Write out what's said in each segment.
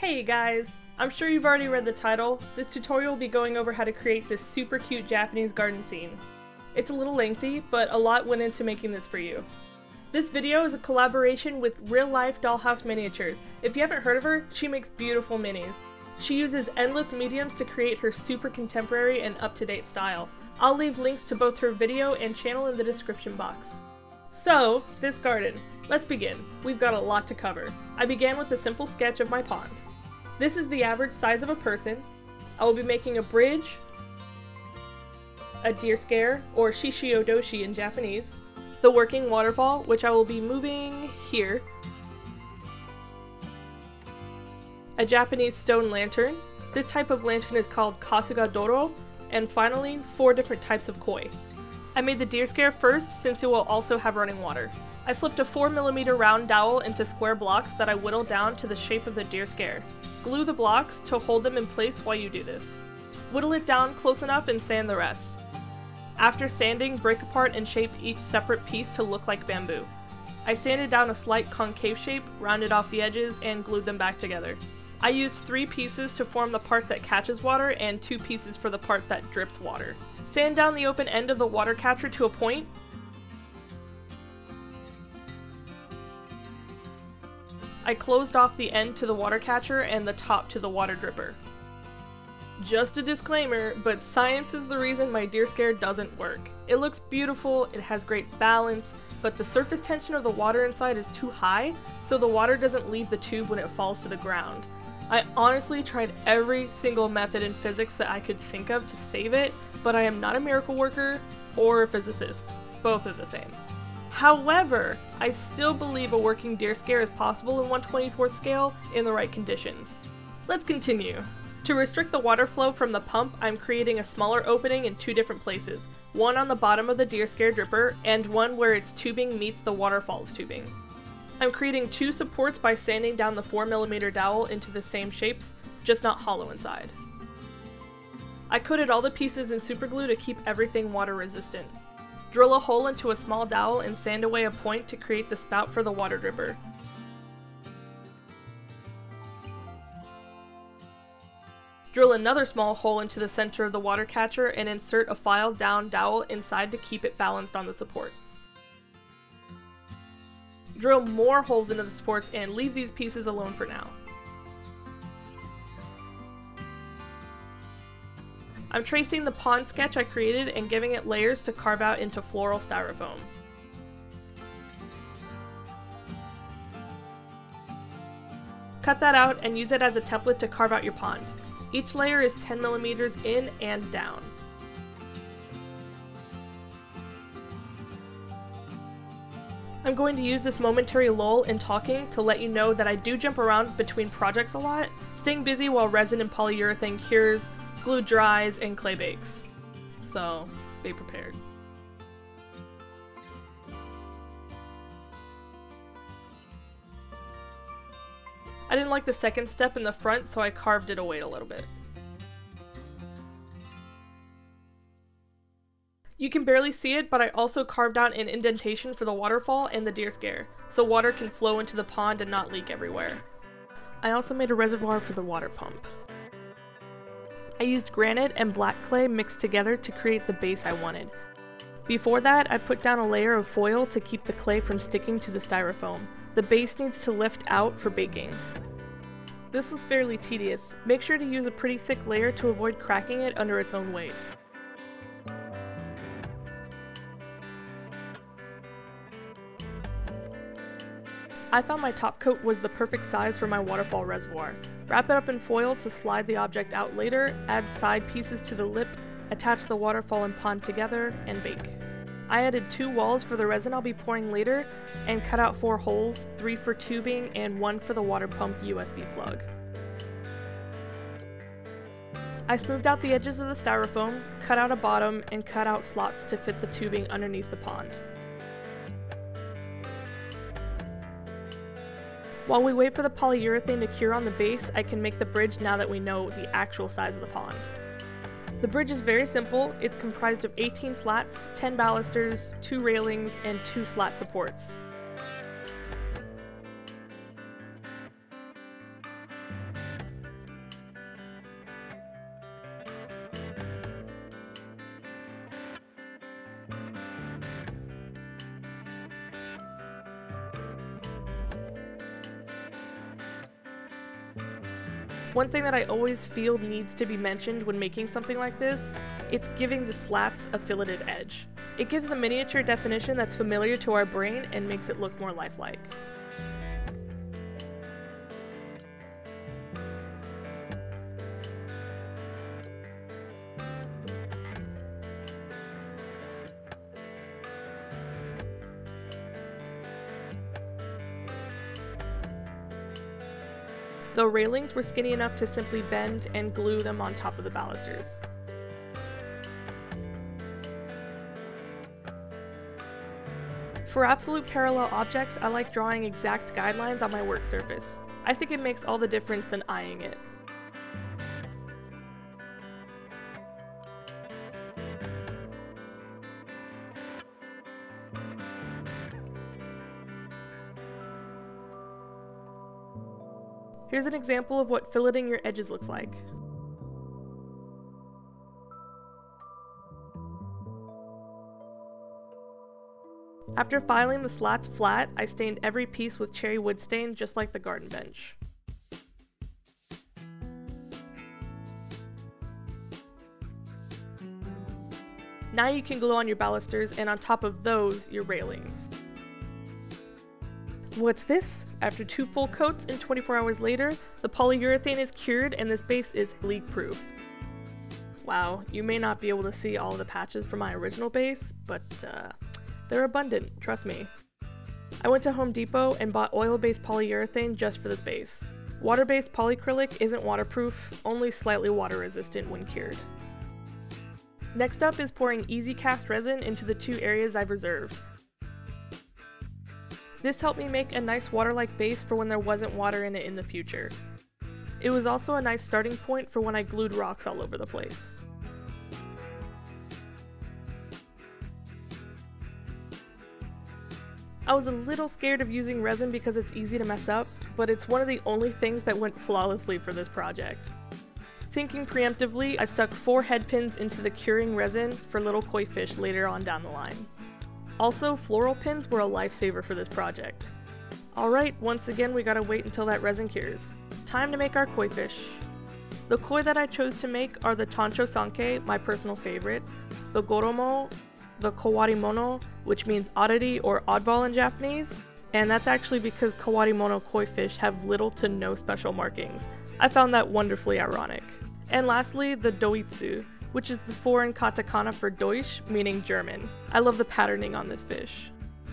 Hey guys! I'm sure you've already read the title. This tutorial will be going over how to create this super cute Japanese garden scene. It's a little lengthy, but a lot went into making this for you. This video is a collaboration with Life Dollhouse Miniatures. If you haven't heard of her, she makes beautiful minis. She uses endless mediums to create her super contemporary and up-to-date style. I'll leave links to both her video and channel in the description box. So, this garden. Let's begin. We've got a lot to cover. I began with a simple sketch of my pond. This is the average size of a person. I will be making a bridge, a deer scare, or shishiodoshi in Japanese, the working waterfall, which I will be moving here, a Japanese stone lantern. This type of lantern is called kasuga doro, and finally, 4 different types of koi. I made the deer scare first since it will also have running water. I slipped a 4mm round dowel into square blocks that I whittled down to the shape of the deer scare. Glue the blocks to hold them in place while you do this. Whittle it down close enough and sand the rest. After sanding, break apart and shape each separate piece to look like bamboo. I sanded down a slight concave shape, rounded off the edges, and glued them back together. I used 3 pieces to form the part that catches water and 2 pieces for the part that drips water. Sand down the open end of the water catcher to a point. I closed off the end to the water catcher and the top to the water dripper. Just a disclaimer, but science is the reason my deer scare doesn't work. It looks beautiful, it has great balance, but the surface tension of the water inside is too high, so the water doesn't leave the tube when it falls to the ground. I honestly tried every single method in physics that I could think of to save it, but I am not a miracle worker or a physicist. Both are the same. However, I still believe a working deer scare is possible in 1/24th scale in the right conditions. Let's continue. To restrict the water flow from the pump, I'm creating a smaller opening in 2 different places. One on the bottom of the deer scare dripper, and one where its tubing meets the waterfall's tubing. I'm creating 2 supports by sanding down the 4mm dowel into the same shapes, just not hollow inside. I coated all the pieces in superglue to keep everything water resistant. Drill a hole into a small dowel and sand away a point to create the spout for the water dripper. Drill another small hole into the center of the water catcher and insert a filed down dowel inside to keep it balanced on the supports. Drill more holes into the supports and leave these pieces alone for now. I'm tracing the pond sketch I created and giving it layers to carve out into floral styrofoam. Cut that out and use it as a template to carve out your pond. Each layer is 10mm in and down. I'm going to use this momentary lull in talking to let you know that I do jump around between projects a lot, staying busy while resin and polyurethane cures, glue dries, and clay bakes. So, be prepared. I didn't like the second step in the front, so I carved it away a little bit. You can barely see it, but I also carved out an indentation for the waterfall and the deer scare, so water can flow into the pond and not leak everywhere. I also made a reservoir for the water pump. I used granite and black clay mixed together to create the base I wanted. Before that, I put down a layer of foil to keep the clay from sticking to the styrofoam. The base needs to lift out for baking. This was fairly tedious. Make sure to use a pretty thick layer to avoid cracking it under its own weight. I found my top coat was the perfect size for my waterfall reservoir. Wrap it up in foil to slide the object out later, add side pieces to the lip, attach the waterfall and pond together, and bake. I added 2 walls for the resin I'll be pouring later, and cut out 4 holes, 3 for tubing and 1 for the water pump USB plug. I smoothed out the edges of the styrofoam, cut out a bottom, and cut out slots to fit the tubing underneath the pond. While we wait for the polyurethane to cure on the base, I can make the bridge now that we know the actual size of the pond. The bridge is very simple. It's comprised of 18 slats, 10 balusters, 2 railings, and 2 slat supports. One thing that I always feel needs to be mentioned when making something like this, it's giving the slats a filleted edge. It gives the miniature definition that's familiar to our brain and makes it look more lifelike. The railings were skinny enough to simply bend and glue them on top of the balusters. For absolute parallel objects, I like drawing exact guidelines on my work surface. I think it makes all the difference than eyeing it. Here's an example of what filleting your edges looks like. After filing the slats flat, I stained every piece with cherry wood stain just like the garden bench. Now you can glue on your balusters and on top of those, your railings. What's this? After 2 full coats and 24 hours later, the polyurethane is cured and this base is leak-proof. Wow, you may not be able to see all of the patches from my original base, but they're abundant, trust me. I went to Home Depot and bought oil-based polyurethane just for this base. Water-based polyacrylic isn't waterproof, only slightly water-resistant when cured. Next up is pouring easy cast resin into the 2 areas I've reserved. This helped me make a nice water-like base for when there wasn't water in it in the future. It was also a nice starting point for when I glued rocks all over the place. I was a little scared of using resin because it's easy to mess up, but it's one of the only things that went flawlessly for this project. Thinking preemptively, I stuck 4 head pins into the curing resin for little koi fish later on down the line. Also, floral pins were a lifesaver for this project. Alright, once again we gotta wait until that resin cures. Time to make our koi fish. The koi that I chose to make are the tancho sanke, my personal favorite, the goromo, the kawarimono, which means oddity or oddball in Japanese, and that's actually because kawarimono koi fish have little to no special markings. I found that wonderfully ironic. And lastly, the doitsu, which is the foreign katakana for Deutsch, meaning German. I love the patterning on this fish.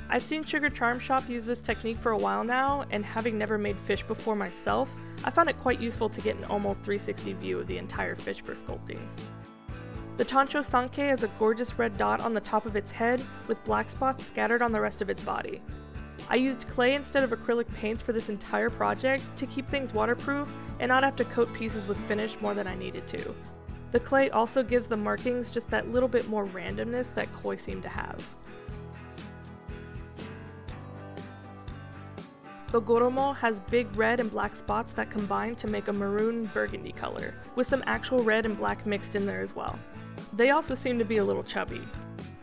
I've seen Sugar Charm Shop use this technique for a while now, and having never made fish before myself, I found it quite useful to get an almost 360 view of the entire fish for sculpting. The tancho sanke has a gorgeous red dot on the top of its head, with black spots scattered on the rest of its body. I used clay instead of acrylic paints for this entire project to keep things waterproof and not have to coat pieces with finish more than I needed to. The clay also gives the markings just that little bit more randomness that koi seem to have. The goromo has big red and black spots that combine to make a maroon burgundy color, with some actual red and black mixed in there as well. They also seem to be a little chubby.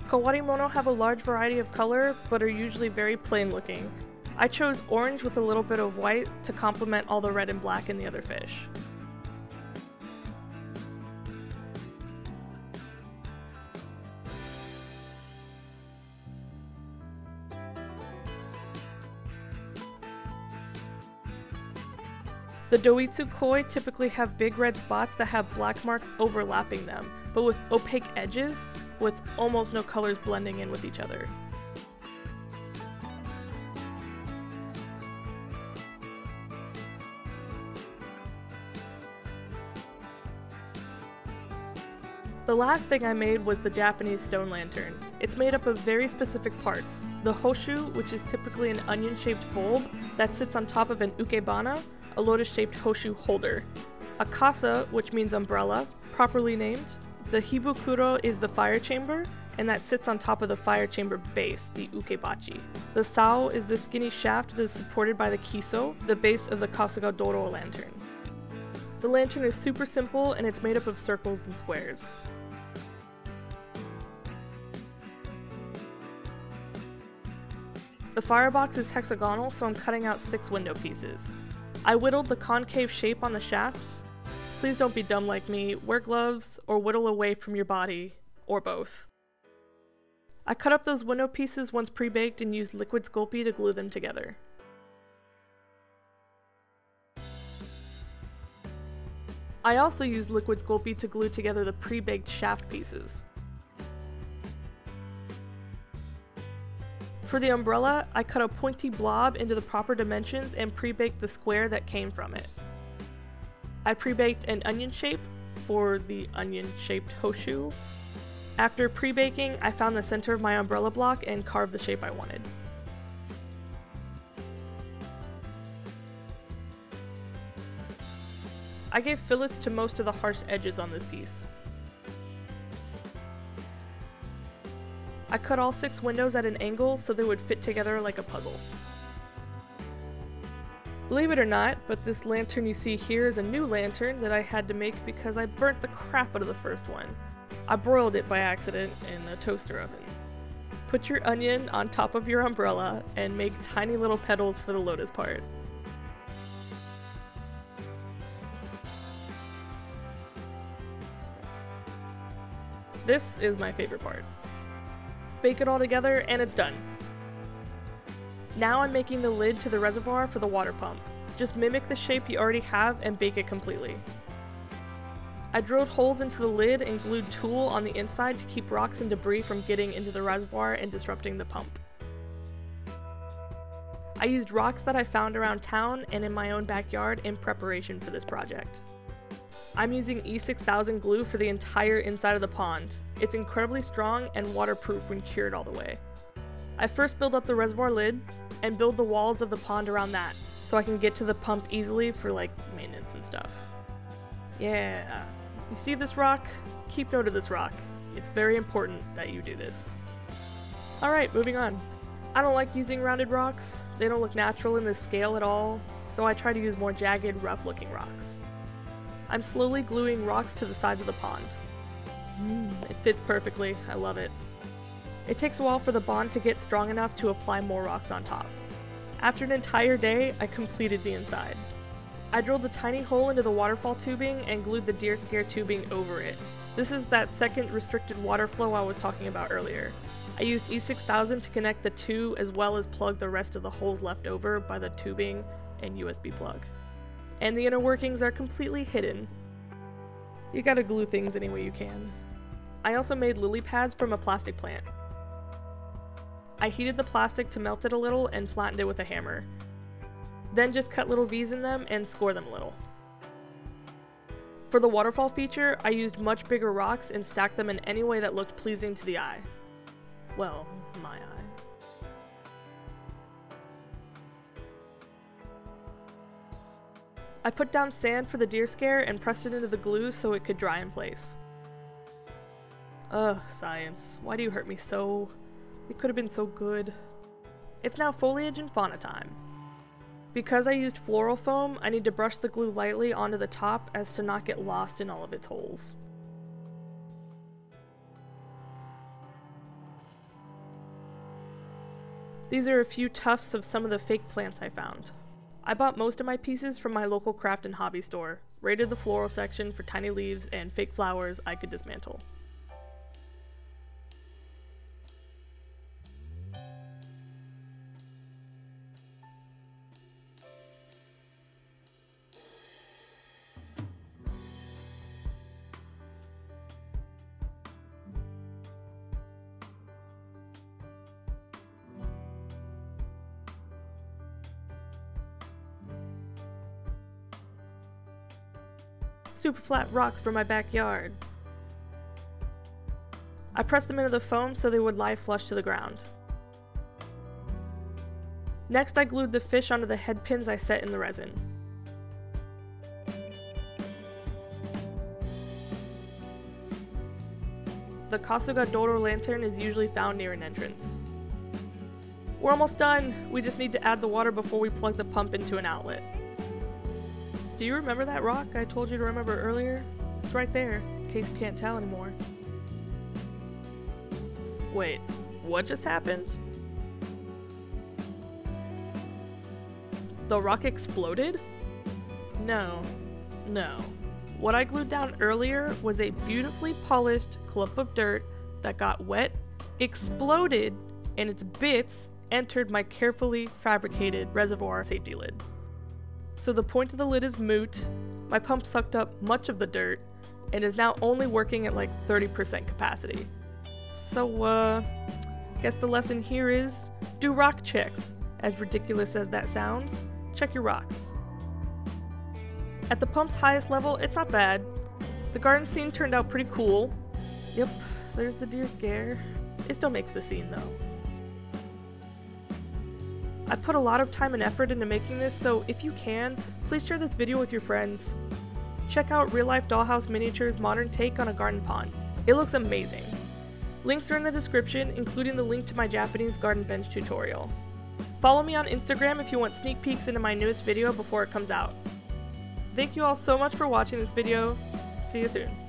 Kawarimono have a large variety of color, but are usually very plain looking. I chose orange with a little bit of white to complement all the red and black in the other fish. The doitsu koi typically have big red spots that have black marks overlapping them, but with opaque edges, with almost no colors blending in with each other. The last thing I made was the Japanese stone lantern. It's made up of very specific parts. The hoshu, which is typically an onion-shaped bulb that sits on top of an ukebana, a lotus-shaped hoshu holder. A kasa, which means umbrella, properly named. The hibukuro is the fire chamber, and that sits on top of the fire chamber base, the ukebachi. The sao is the skinny shaft that is supported by the kiso, the base of the kasugadoro lantern. The lantern is super simple, and it's made up of circles and squares. The firebox is hexagonal, so I'm cutting out 6 window pieces. I whittled the concave shape on the shaft, Please don't be dumb like me, wear gloves or whittle away from your body, or both. I cut up those window pieces once pre-baked and used liquid Sculpey to glue them together. I also used liquid Sculpey to glue together the pre-baked shaft pieces. For the umbrella, I cut a pointy blob into the proper dimensions and pre-baked the square that came from it. I pre-baked an onion shape for the onion-shaped horseshoe. After pre-baking, I found the center of my umbrella block and carved the shape I wanted. I gave fillets to most of the harsh edges on this piece. I cut all 6 windows at an angle so they would fit together like a puzzle. Believe it or not, but this lantern you see here is a new lantern that I had to make because I burnt the crap out of the first one. I broiled it by accident in a toaster oven. Put your onion on top of your umbrella and make tiny little petals for the lotus part. This is my favorite part. Bake it all together and it's done. Now I'm making the lid to the reservoir for the water pump. Just mimic the shape you already have and bake it completely. I drilled holes into the lid and glued tulle on the inside to keep rocks and debris from getting into the reservoir and disrupting the pump. I used rocks that I found around town and in my own backyard in preparation for this project. I'm using E6000 glue for the entire inside of the pond. It's incredibly strong and waterproof when cured all the way. I first build up the reservoir lid and build the walls of the pond around that so I can get to the pump easily for like maintenance and stuff. Yeah. You see this rock? Keep note of this rock. It's very important that you do this. Alright, moving on. I don't like using rounded rocks. They don't look natural in this scale at all, so I try to use more jagged, rough-looking rocks. I'm slowly gluing rocks to the sides of the pond. It fits perfectly. I love it. It takes a while for the bond to get strong enough to apply more rocks on top. After an entire day, I completed the inside. I drilled a tiny hole into the waterfall tubing and glued the deer scare tubing over it. This is that second restricted water flow I was talking about earlier. I used E6000 to connect the two as well as plug the rest of the holes left over by the tubing and USB plug. And the inner workings are completely hidden. You gotta glue things any way you can. I also made lily pads from a plastic plant. I heated the plastic to melt it a little and flattened it with a hammer. Then just cut little V's in them and score them a little. For the waterfall feature, I used much bigger rocks and stacked them in any way that looked pleasing to the eye. Well, my eye. I put down sand for the deer scare and pressed it into the glue so it could dry in place. Ugh, science. Why do you hurt me so? It could have been so good. It's now foliage and fauna time. Because I used floral foam, I need to brush the glue lightly onto the top as to not get lost in all of its holes. These are a few tufts of some of the fake plants I found. I bought most of my pieces from my local craft and hobby store, raided the floral section for tiny leaves and fake flowers I could dismantle. Super flat rocks from my backyard. I pressed them into the foam so they would lie flush to the ground. Next I glued the fish onto the head pins I set in the resin. The Kasuga-doro lantern is usually found near an entrance. We're almost done! We just need to add the water before we plug the pump into an outlet. Do you remember that rock I told you to remember earlier? It's right there, in case you can't tell anymore. Wait, what just happened? The rock exploded? No. What I glued down earlier was a beautifully polished clump of dirt that got wet, exploded, and its bits entered my carefully fabricated reservoir safety lid. So the point of the lid is moot. My pump sucked up much of the dirt and is now only working at like 30% capacity. So guess the lesson here is do rock checks. As ridiculous as that sounds, check your rocks. At the pump's highest level, it's not bad. The garden scene turned out pretty cool. Yep, there's the deer scare. It still makes the scene though. I put a lot of time and effort into making this, so if you can, please share this video with your friends. Check out Real Life Dollhouse Miniatures' modern take on a garden pond. It looks amazing. Links are in the description, including the link to my Japanese garden bench tutorial. Follow me on Instagram if you want sneak peeks into my newest video before it comes out. Thank you all so much for watching this video. See you soon.